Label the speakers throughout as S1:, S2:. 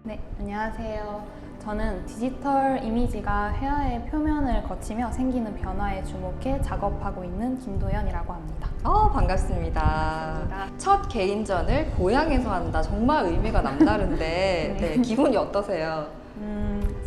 S1: 네, 안녕하세요. 저는 디지털 이미지가 회화의 표면을 거치며 생기는 변화에 주목해 작업하고 있는 김도연이라고 합니다.
S2: 반갑습니다.
S1: 반갑습니다.
S2: 첫 개인전을 고향에서 한다. 정말 의미가 남다른데
S1: 네.
S2: 기분이 어떠세요?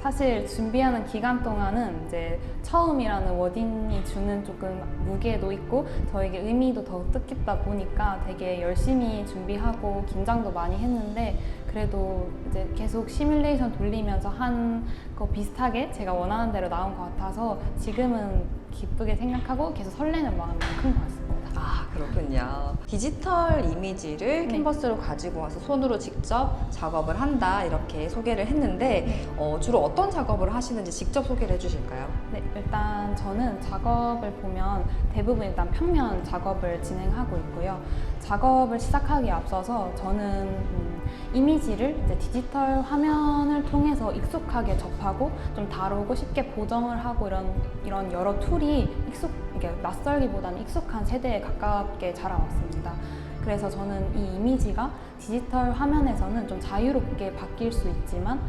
S1: 사실 준비하는 기간 동안은 이제 처음이라는 워딩이 주는 조금 무게도 있고 저에게 의미도 더욱 뜻깊다 보니까 되게 열심히 준비하고 긴장도 많이 했는데 그래도 이제 계속 시뮬레이션 돌리면서 한 거 비슷하게 제가 원하는 대로 나온 것 같아서 지금은 기쁘게 생각하고 계속 설레는 마음이 큰 것 같습니다.
S2: 그렇군요. 디지털 이미지를 캔버스로 가지고 와서 손으로 직접 작업을 한다 이렇게 소개를 했는데 주로 어떤 작업을 하시는지 직접 소개를 해주실까요?
S1: 네, 일단 저는 작업을 보면 대부분 일단 평면 작업을 진행하고 있고요. 작업을 시작하기에 앞서서 저는 이미지를 이제 디지털 화면을 통해서 익숙하게 접하고 좀 다루고 쉽게 보정을 하고 이런 여러 툴이 이게 낯설기보다는 익숙한 세대에 가깝게 자라왔습니다. 그래서 저는 이 이미지가 디지털 화면에서는 좀 자유롭게 바뀔 수 있지만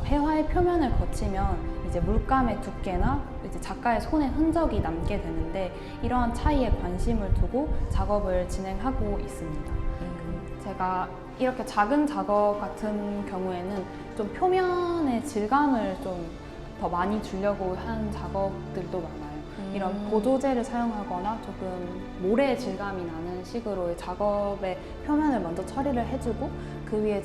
S1: 회화의 표면을 거치면 이제 물감의 두께나 이제 작가의 손의 흔적이 남게 되는데 이러한 차이에 관심을 두고 작업을 진행하고 있습니다. 제가 이렇게 작은 작업 같은 경우에는 좀 표면의 질감을 좀 더 많이 주려고 한 작업들도 많아요. 이런 보조제를 사용하거나 조금 모래 질감이 나는 식으로 작업의 표면을 먼저 처리를 해주고 그 위에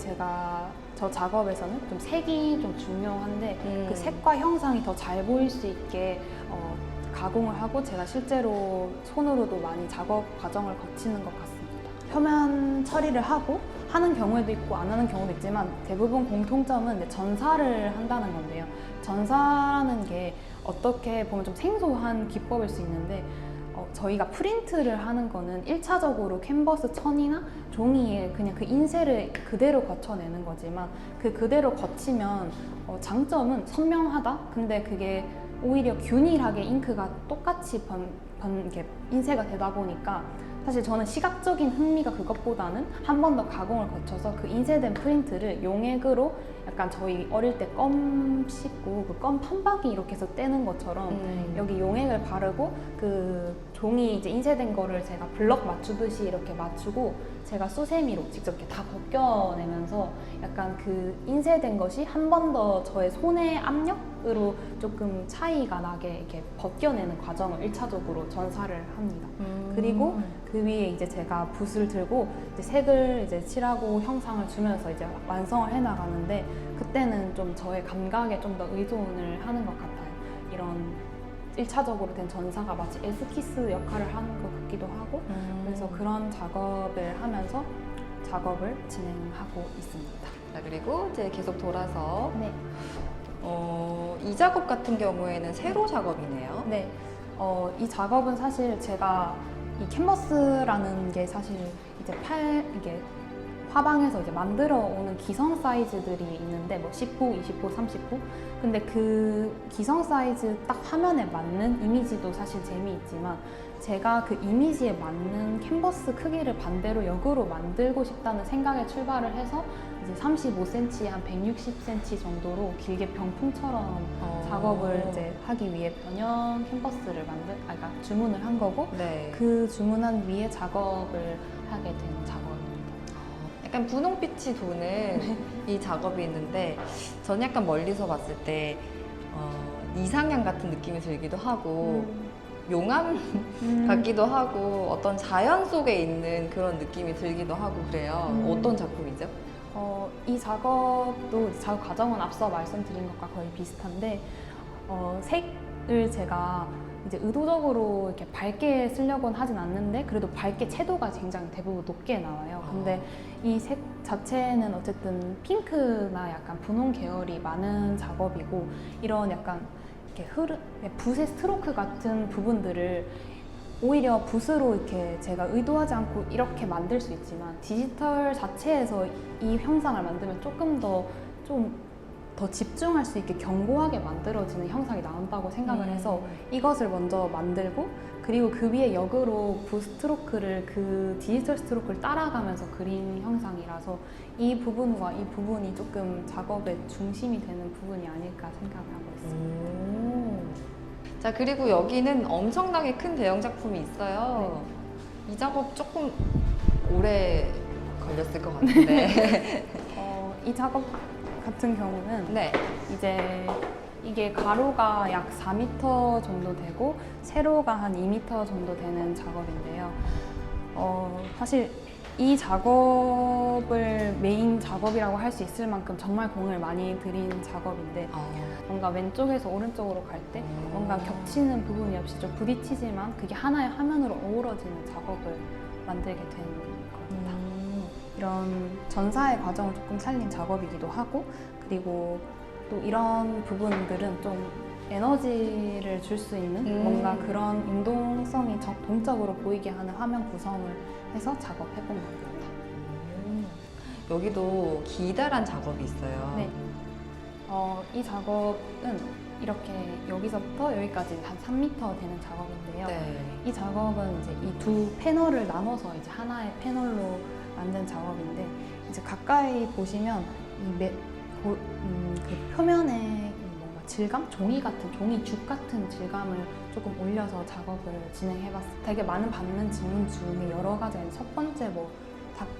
S1: 저 작업에서는 좀 색이 좀 중요한데 그 색과 형상이 더 잘 보일 수 있게 가공을 하고 제가 실제로 손으로도 많이 작업 과정을 거치는 것 같습니다. 표면 처리를 하는 경우에도 있고 안 하는 경우도 있지만 대부분 공통점은 전사를 한다는 건데요. 전사라는 게 어떻게 보면 좀 생소한 기법일 수 있는데 저희가 프린트를 하는 거는 1차적으로 캔버스 천이나 종이에 그냥 그 인쇄를 그대로 거쳐내는 거지만 그 그대로 거치면 장점은 선명하다? 근데 그게 오히려 균일하게 잉크가 똑같이 이렇게 인쇄가 되다 보니까 사실 저는 시각적인 흥미가 그것보다는 한 번 더 가공을 거쳐서 그 인쇄된 프린트를 용액으로 약간 저희 어릴 때 껌 씹고 그 껌 판박이 이렇게 해서 떼는 것처럼 여기 용액을 바르고 그 종이 이제 인쇄된 거를 제가 블럭 맞추듯이 이렇게 맞추고 제가 수세미로 직접 이렇게 다 벗겨내면서 약간 그 인쇄된 것이 한 번 더 저의 손의 압력으로 조금 차이가 나게 이렇게 벗겨내는 과정을 1차적으로 전사를 합니다. 그리고 그 위에 이제 제가 붓을 들고 이제 색을 이제 칠하고 형상을 주면서 이제 완성을 해 나가는데 그때는 좀 저의 감각에 좀 더 의존을 하는 것 같아요. 이런 1차적으로 된 전사가 마치 에스키스 역할을 하는 것 같기도 하고 그래서 그런 작업을 하면서 작업을 진행하고 있습니다.
S2: 그리고 이제 계속 돌아서
S1: 네.
S2: 이 작업 같은 경우에는 세로 작업이네요.
S1: 네. 이 작업은 사실 제가 이 캔버스라는 게 사실 이제 이게 화방에서 이제 만들어 오는 기성 사이즈들이 있는데 뭐 10호, 20호, 30호 근데 그 기성 사이즈 딱 화면에 맞는 이미지도 사실 재미있지만 제가 그 이미지에 맞는 캔버스 크기를 반대로 역으로 만들고 싶다는 생각에 출발을 해서 이제 35cm, 한 160cm 정도로 길게 병풍처럼 작업을 이제 하기 위해 변형 캔버스를 그러니까 주문을 한 거고
S2: 네.
S1: 그 주문한 위에 작업을 하게 된 작업입니다.
S2: 약간 분홍빛이 도는 이 작업이 있는데 저는 약간 멀리서 봤을 때 이상향 같은 느낌이 들기도 하고 용암 같기도 하고 어떤 자연 속에 있는 그런 느낌이 들기도 하고 그래요. 어떤 작품이죠?
S1: 이 작업도 작업 과정은 앞서 말씀드린 것과 거의 비슷한데 색을 제가 이제 의도적으로 이렇게 밝게 쓰려고는 하진 않는데 그래도 밝게 채도가 굉장히 대부분 높게 나와요. 근데 이 색 자체는 어쨌든 핑크나 약간 분홍 계열이 많은 작업이고 이런 약간 이렇게 붓의 스트로크 같은 부분들을 오히려 붓으로 이렇게 제가 의도하지 않고 이렇게 만들 수 있지만 디지털 자체에서 이 형상을 만들면 조금 더 집중할 수 있게 견고하게 만들어지는 형상이 나온다고 생각을 해서 이것을 먼저 만들고 그리고 그 위에 역으로 붓스트로크를 그 디지털 스트로크를 따라가면서 그린 형상이라서 이 부분과 이 부분이 조금 작업의 중심이 되는 부분이 아닐까 생각을 하고 있습니다.
S2: 자, 그리고 여기는 엄청나게 큰 대형 작품이 있어요. 이 작업 조금 오래 걸렸을 것 같은데.
S1: 이 작업 같은 경우는
S2: 네.
S1: 이제 이게 가로가 약 4m 정도 되고 세로가 한 2m 정도 되는 작업인데요. 사실 이 작업을 메인 작업이라고 할 수 있을 만큼 정말 공을 많이 들인 작업인데 뭔가 왼쪽에서 오른쪽으로 갈 때 뭔가 겹치는 부분이 없이 좀 부딪히지만 그게 하나의 화면으로 어우러지는 작업을 만들게 된 겁니다. 이런 전사의 과정을 조금 살린 작업이기도 하고 그리고 또 이런 부분들은 좀 에너지를 줄 수 있는 뭔가 그런 운동성이 동적으로 보이게 하는 화면 구성을 해서 작업해본 겁니다.
S2: 여기도 기다란 작업이 있어요.
S1: 네. 이 작업은 이렇게 여기서부터 여기까지 한 3m 되는 작업인데요.
S2: 네.
S1: 이 작업은 이제 이 두 패널을 나눠서 이제 하나의 패널로 만든 작업인데 이제 가까이 보시면 그 표면에 뭔가 질감? 종이 같은, 종이죽 같은 질감을 조금 올려서 작업을 진행해봤어요. 되게 많은 받는 질문 중에 여러 가지가 있는데 첫 번째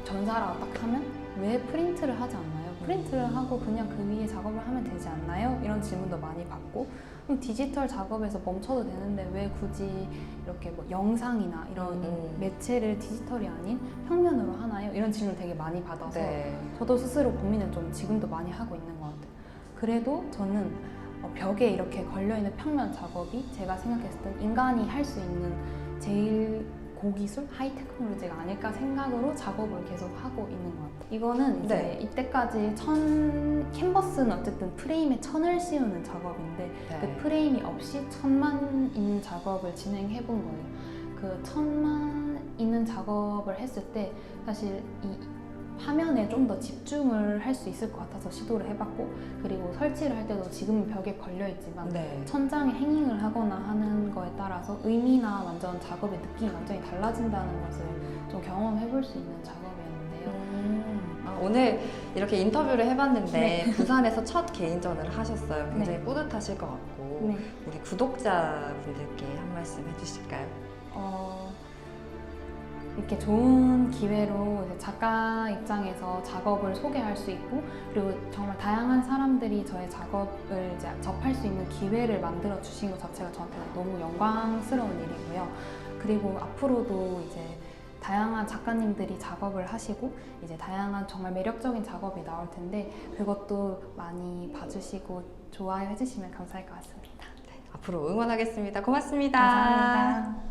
S1: 전사라고 딱 하면 왜 프린트를 하지 않나요? 프린트를 하고 그냥 그 위에 작업을 하면 되지 않나요? 이런 질문도 많이 받고 그럼 디지털 작업에서 멈춰도 되는데 왜 굳이 이렇게 뭐 영상이나 이런 매체를 디지털이 아닌 평면으로 하나요? 이런 질문을 되게 많이 받아서
S2: 네.
S1: 저도 스스로 고민을 좀 지금도 많이 하고 있는 것 같아요. 그래도 저는 벽에 이렇게 걸려있는 평면 작업이 제가 생각했을 땐 인간이 할 수 있는 제일 고기술, 하이테크놀로지가 아닐까 생각으로 작업을 계속 하고 있는 것 같아요. 이거는 이제
S2: 네.
S1: 이때까지 캔버스는 어쨌든 프레임에 천을 씌우는 작업인데
S2: 네.
S1: 그 프레임이 없이 천만 있는 작업을 진행해 본 거예요. 그 천만 있는 작업을 했을 때 사실 이 화면에 좀 더 집중을 할 수 있을 것 같아서 시도를 해봤고 그리고 설치를 할 때도 지금은 벽에 걸려있지만
S2: 네.
S1: 천장에 행잉을 하거나 하는 거에 따라서 의미나 완전 작업의 느낌이 완전히 달라진다는 것을 좀 경험해볼 수 있는 작업이었는데요.
S2: 오늘 이렇게 인터뷰를 해봤는데
S1: 네.
S2: 부산에서 첫 개인전을 하셨어요. 굉장히
S1: 네.
S2: 뿌듯하실 것 같고
S1: 네.
S2: 우리 구독자분들께 한 말씀 해주실까요?
S1: 이렇게 좋은 기회로 이제 작가 입장에서 작업을 소개할 수 있고 그리고 정말 다양한 사람들이 저의 작업을 이제 접할 수 있는 기회를 만들어 주신 것 자체가 저한테 너무 영광스러운 일이고요. 그리고 앞으로도 이제 다양한 작가님들이 작업을 하시고 이제 다양한 정말 매력적인 작업이 나올 텐데 그것도 많이 봐주시고 좋아요 해주시면 감사할 것 같습니다.
S2: 앞으로 응원하겠습니다. 고맙습니다.
S1: 감사합니다.